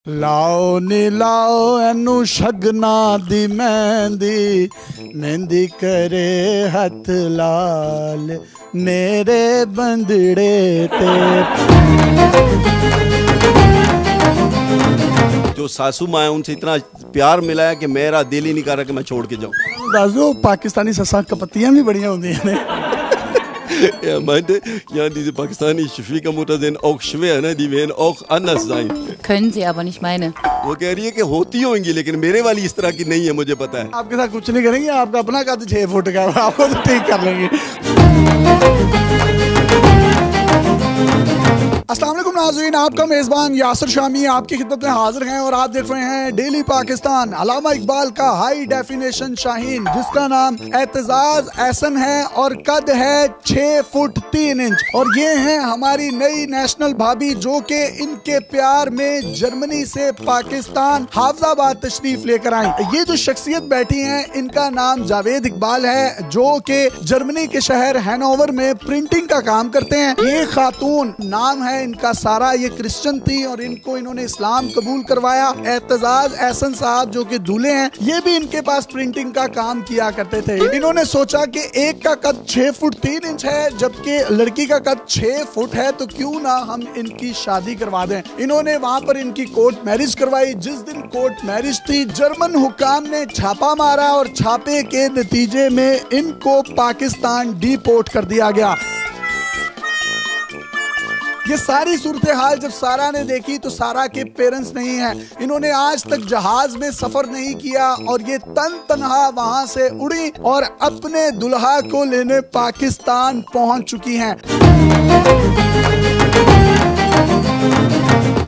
ਲਾਓ ਨੀ ਲਾਓ ਇਹਨੂੰ ਸ਼ਗਨਾ ਦੀ ਮਹਿੰਦੀ, ਮਹਿੰਦੀ ਕਰੇ ਹੱਥ ਲਾਲ ਮੇਰੇ ਬੰਦੜੇ ਤੇ। जो सासू माँ है उनसे इतना प्यार मिला है कि मेरा दिल ही नहीं कर रहा कि मैं छोड़ के जाऊँ। ਦੱਸ ਦਿਓ ਪਾਕਿਸਤਾਨੀ ਸੱਸਾਂ ਕਪੱਤੀਆਂ ਵੀ ਬੜੀਆਂ ਹੁੰਦੀਆਂ ਨੇ। Er meinte, ja, diese pakistanische Schwiegermutter sind auch schwer, ne? Die werden auch anders sein. Können sie, aber nicht meine. वो कह रही है कि होती होंगी लेकिन मेरे वाली इस तरह की नहीं है, मुझे पता है। आपके साथ कुछ नहीं करेंगे, आपका अपना कद 6 फुट का है, आपको तो ठीक कर लेंगे। अस्सलाम वालेकुम नाज़रीन, आपका मेज़बान यासिर शामी आपकी खिदमत में हाजिर हैं और आप देख रहे हैं डेली पाकिस्तान। अल्लामा इकबाल का हाई डेफिनेशन शाहीन, जिसका नाम एतजाज एहसन है और कद है 6 फुट 3 इंच। और ये हैं हमारी नई नेशनल भाभी जो कि इनके प्यार में जर्मनी से पाकिस्तान हाफजाबाद तशरीफ लेकर आई। ये जो शख्सियत बैठी हैं इनका नाम जावेद इकबाल है, जो कि जर्मनी के शहर हैनोवर में प्रिंटिंग का काम करते हैं। ये खातून नाम है इनका सारा, ये क्रिश्चियन थी और इनको इन्होंने इस्लाम कबूल करवाया। एतजाज एहसन साहब जो कि दूल्हे हैं, ये भी इनके पास प्रिंटिंग का काम किया करते थे। इन्होंने सोचा कि एक का कद 6 फुट 3 इंच है जबकि लड़की का कद 6 फुट है, तो क्यों ना हम इनकी शादी करवा दें। इन्होंने वहां पर इनकी कोर्ट मैरिज करवाई। जिस दिन कोर्ट मैरिज थी, जर्मन हुक्काम ने छापा मारा और छापे के नतीजे में इनको पाकिस्तान डिपोर्ट कर दिया गया। ये सारी सूरत हाल जब सारा ने देखी तो सारा के पेरेंट्स नहीं हैं, इन्होंने आज तक जहाज में सफर नहीं किया और ये तन्हा वहां से उड़ी और अपने दुल्हा को लेने पाकिस्तान पहुंच चुकी हैं।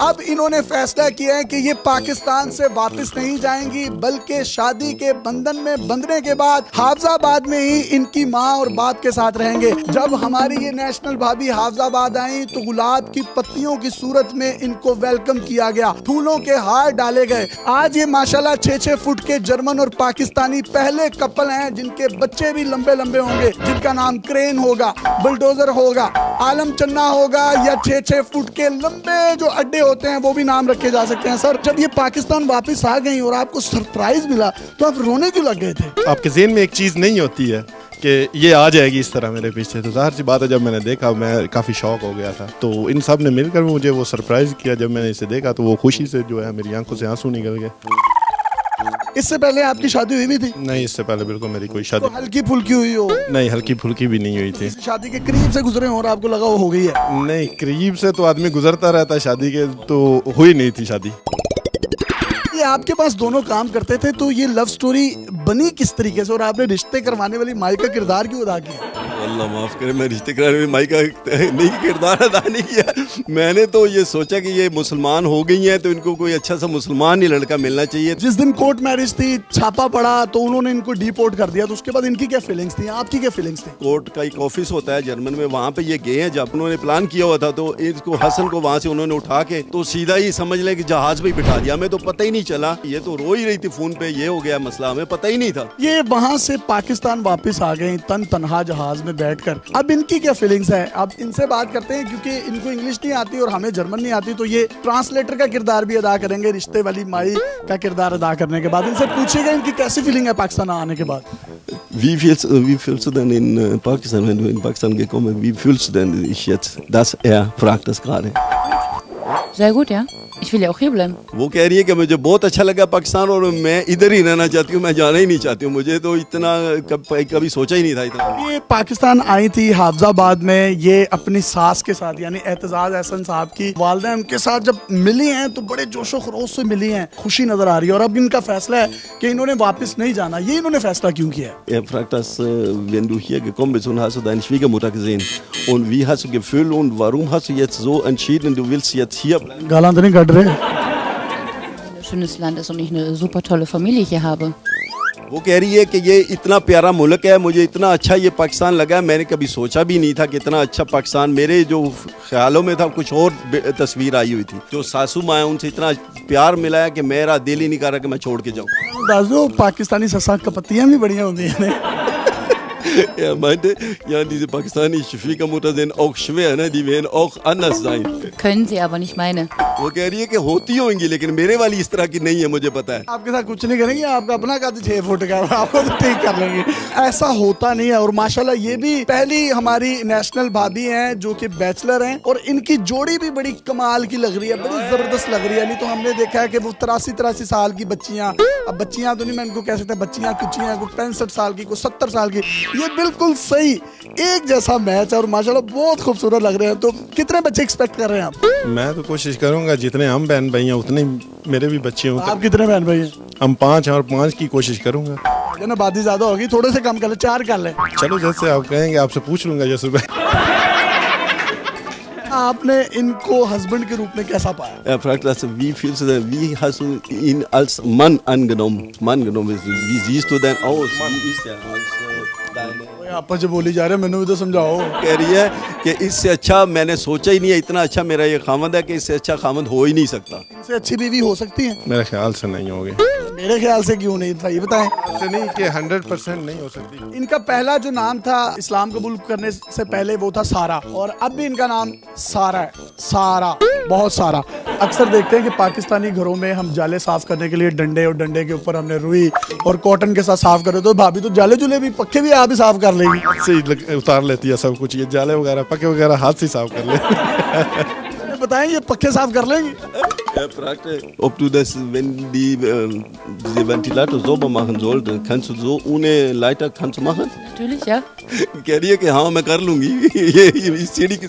अब इन्होंने फैसला किया है कि ये पाकिस्तान से वापस नहीं जाएंगी, बल्कि शादी के बंधन में बंधने के बाद हाफजाबाद में ही इनकी माँ और बाप के साथ रहेंगे। जब हमारी ये नेशनल भाभी हाफजाबाद आई तो गुलाब की पत्तियों की सूरत में इनको वेलकम किया गया, फूलों के हार डाले गए। आज ये माशाल्लाह 6-6 फुट के जर्मन और पाकिस्तानी पहले कपल हैं जिनके बच्चे भी लंबे लंबे होंगे, जिनका नाम क्रेन होगा, बुलडोजर होगा, आलम चन्ना होगा, या 6-6 फुट के लंबे जो अड्डे होते हैं वो भी नाम रखे जा सकते हैं। सर, जब ये पाकिस्तान वापस आ गई और आपको सरप्राइज मिला तो आप रोने क्यों लग गए थे? आपके ज़हन में एक चीज़ नहीं होती है कि ये आ जाएगी इस तरह मेरे पीछे, तो ज़ाहिर सी बात है जब मैंने देखा मैं काफ़ी शौक हो गया था। तो इन सब ने मिलकर मुझे वो सरप्राइज़ किया। जब मैंने इसे देखा तो वो खुशी से जो है मेरी आंखों से आंसू निकल गए। इससे पहले आपकी शादी हुई भी थी? नहीं, इससे पहले बिल्कुल मेरी कोई शादी तो हल्की फुल्की हुई हो? नहीं, हल्की फुल्की भी नहीं हुई थी। शादी के करीब से गुजरे हो और आपको लगा वो हो गई है? नहीं, करीब से तो आदमी गुजरता रहता है, शादी के तो हुई नहीं थी शादी। ये आपके पास दोनों काम करते थे, तो ये लव स्टोरी बनी किस तरीके से और आपने रिश्ते करवाने वाली माई का किरदार क्यों अदा किया? अल्लाह माफ़ करे, मैं रिश्ते कराने में माई का नहीं किरदार अदा नहीं किया। मैंने तो ये सोचा कि ये मुसलमान हो गई हैं तो इनको कोई अच्छा सा मुसलमान ही लड़का मिलना चाहिए। जिस दिन कोर्ट मैरिज थी, छापा पड़ा तो उन्होंने इनको डिपोर्ट कर दिया, तो उसके बाद इनकी क्या फीलिंग्स थी, आपकी क्या फीलिंग्स थी? कोर्ट का एक ऑफिस होता है जर्मन में, वहाँ पे ये गए हैं। जब उन्होंने प्लान किया हुआ था तो इसको हसन को वहाँ से उन्होंने उठा के तो सीधा ही समझ लें कि जहाज पे बिठा दिया। हमें तो पता ही नहीं चला, ये तो रो ही रही थी फोन पे, ये हो गया मसला, हमें पता ही नहीं था। ये वहाँ से पाकिस्तान वापस आ गई तन्हा जहाज में बैठकर। अब इनकी क्या फीलिंग्स है? अब इनसे बात करते हैं क्योंकि इनको इंग्लिश नहीं आती और हमें जर्मन नहीं आती, तो ये ट्रांसलेटर का किरदार भी अदा करेंगे रिश्ते वाली माई का किरदार अदा करने के बाद। इनसे पूछिएगा इनकी कैसी फीलिंग है पाकिस्तान आने के बाद। Wie fühlst du denn in Pakistan, wenn du in Pakistan gekommen bist? Wie fühlst du denn dich jetzt? Das fragt das gerade. Sehr gut, ja. Ich will ja auch hier bleiben. वो कह रही है कि मुझे बहुत अच्छा लगा पाकिस्तान और मैं इधर ही रहना चाहती हूँ, मैं जाना ही नहीं चाहती हूँ। मुझे तो इतना कभी सोचा ही नहीं था इतना। ये पाकिस्तान आई थी हाफजाबाद में, ये अपनी सास के साथ यानी एतजाज एहसन साहब की वालदा उनके साथ जब मिली हैं तो बड़े जोशो खरोश से मिली हैं, खुशी नजर आ रही है। और अब इनका फैसला है कि इन्होंने वापस नहीं जाना। ये इन्होंने फैसला क्यों किया है? fragt das, wenn du hier gekommen bist und hast du deine Schwiegermutter gesehen und wie hast du gefühlt und warum hast du jetzt so entschieden, du willst jetzt hier bleiben? गालां तो नहीं कट रहे? Ein schönes Land ist und ich eine super tolle Familie hier habe. वो कह रही है कि ये इतना प्यारा मुल्क है, मुझे इतना अच्छा ये पाकिस्तान लगा, मैंने कभी सोचा भी नहीं था कि इतना अच्छा पाकिस्तान, मेरे जो ख्यालों में था कुछ और तस्वीर आई हुई थी। जो सासू माँ है उनसे इतना प्यार मिला है कि मेरा दिल ही नहीं कर रहा कि मैं छोड़ के जाऊँ। ਦੱਸ ਦਿਓ ਪਾਕਿਸਤਾਨੀ ਸੱਸਾਂ ਕਪੱਤੀਆਂ ਵੀ ਬੜੀਆਂ ਹੁੰਦੀਆਂ ਨੇ। Er meinte, ja, diese pakistanische Schwiegermutter sind auch schwer, ne? Die werden auch anders sein. Können Sie aber nicht meine. वो कह रही है कि होती होंगी लेकिन मेरे वाली इस तरह की नहीं है, मुझे पता है. आपके साथ कुछ नहीं करेंगे, आपका अपना कद 6 फुट का है, आपको तो ठीक कर लेंगे. ऐसा होता नहीं है. और माशाल्लाह ये भी पहली हमारी नेशनल भाभी हैं जो कि बैचलर हैं और इनकी जोड़ी भी बड़ी कमाल की लग रही है, बड़ी जबरदस्त लग रही है. नहीं तो हमने देखा है कि वो 83 साल की बच्चियां, अब बच्चियां तो नहीं मैं इनको कह सकता, बच्चियां कुचियां, कोई 65 साल की, कोई 70 साल की, ये बिल्कुल सही एक जैसा मैच है और माशाल्लाह बहुत खूबसूरत लग रहे हैं. तो कितने बच्चे एक्सपेक्ट कर रहे हैं आप? मैं तो कोशिश करूंगा जितने हम बहन भाई हैं उतने मेरे भी बच्चे हों. आप कितने बहन भाई हैं? हम 5 हैं और 5 की कोशिश करूंगा. ना बात ज्यादा होगी, थोड़े से कम कर ले, 4 कर ले. चलो जैसे आप कहेंगे आपसे पूछ लूंगा जैसे आपने इनको हस्बैंड के रूप में कैसा पाया? Er fragt also, wie fühlst du denn, wie hast du ihn als Mann angenommen? Wie siehst du denn aus? Wie ist er als deine? आप जो बोली जा रहे हैं मैंने भी तो समझाओ. कह रही है कि इससे अच्छा मैंने सोचा ही नहीं है, इतना अच्छा मेरा ये खामद है कि इससे अच्छा खामद हो ही नहीं सकता. इनसे अच्छी बीवी हो सकती है? मेरे ख्याल से नहीं होगी. मेरे ख्याल से क्यों नहीं था ये बताएं. ऐसे नहीं कि 100% नहीं हो सकती. इनका पहला जो नाम था इस्लाम कबूल करने से पहले वो था सारा, और अब भी इनका नाम सारा है. सारा, बहुत सारा. अक्सर देखते हैं कि पाकिस्तानी घरों में हम जाले साफ करने के लिए डंडे, और डंडे के ऊपर हमने रुई और कॉटन के साथ साफ करे, तो भाभी तो जाले जुले भी पक्के भी आप ही साफ कर लेगी. से ही उतार लेती है सब कुछ. ये जाले वगैरह पके वगैरह हाथ से साफ कर ले. बताएं ये पक्के साफ कर लेंगी? Er fragte, ob du das, wenn diese Ventilator sauber machen sollte, kannst du so ohne Leiter kannst du machen? Natürlich, ja. कह रही है कि हाँ मैं कर लूंगी. ये सीढ़ी की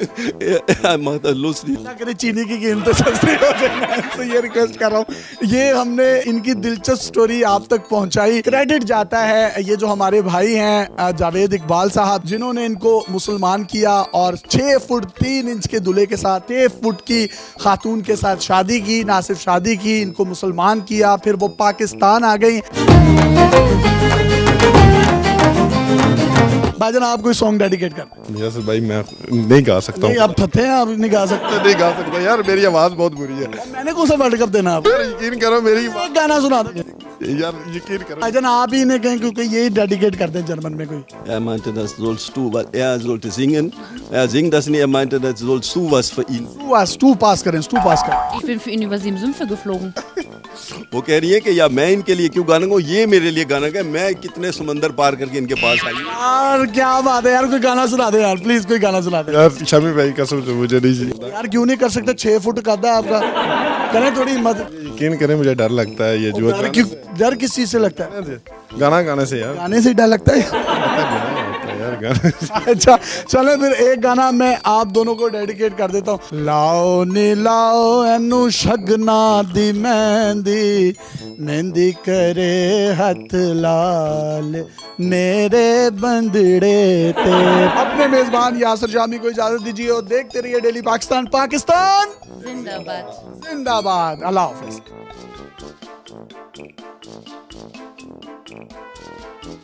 er macht das lustig. अगर चीनी की कीमतें सस्ती हो जाए, मैं ये रिक्वेस्ट कर रहा हूँ. ये हमने इनकी दिलचस्प स्टोरी आप तक पहुंचाई. क्रेडिट जाता है ये जो हमारे भाई हैं जावेद इकबाल साहब, जिन्होंने इनको मुसलमान किया और 6 फुट 3 इंच के दूल्हे के साथ 6 फुट की खातून के साथ शादी की. ना सिर्फ शादी की, इनको मुसलमान किया, फिर वो पाकिस्तान आ गई. भाईजान आप कोई सॉन्ग डेडिकेट कर. जैसे भाई मैं नहीं गा सकता नहीं आप थथे हैं, आप नहीं गा सकते. नहीं गा सकता यार, मेरी आवाज बहुत बुरी है. मैंने कौन सा वर्ल्ड कप देना आपको? यकीन करो मेरी एक गाना सुना दो यार, यकीन करो. भाईजान आप ही इन्हें कहें क्योंकि यही डेडिकेट करते हैं जर्मन में कोई. Er meinte, das sollst du, weil er sollte singen. Er singt das nicht, er meinte, das sollst du was für ihn. stu पास करें, stu पास करें. Ich bin für ihn über 7 Sümpfe geflogen. वो कह रही है कि या मैं इनके लिए क्यों गाना गाऊं, ये मेरे लिए गाना गाए. मैं कितने समंदर पार करके इनके पास आई. यार क्या बात है यार, कोई गाना सुना दे यार प्लीज, कोई गाना सुना दे यार शमी भाई कसम से मुझे नहीं. यार. क्यों नहीं कर सकते? 6 फुट कद है आपका, करें थोड़ी हिम्मत. यकीन करें मुझे डर लगता है ये जो डर किस चीज से लगता है? गाना गाने से यार. गाने से डर लगता है यार गाने. अच्छा चलो फिर एक गाना मैं आप दोनों को डेडिकेट कर देता हूँ. लाओ नी लाओ एनू शगना दी मेहंदी, मेहंदी करे हथ लाल मेरे बंदड़े ते. अपने मेजबान यासर जामी को इजाजत दीजिए और देखते रहिए डेली पाकिस्तान. पाकिस्तान Zindabad. जिंदाबाद. अल्लाह हाफिज.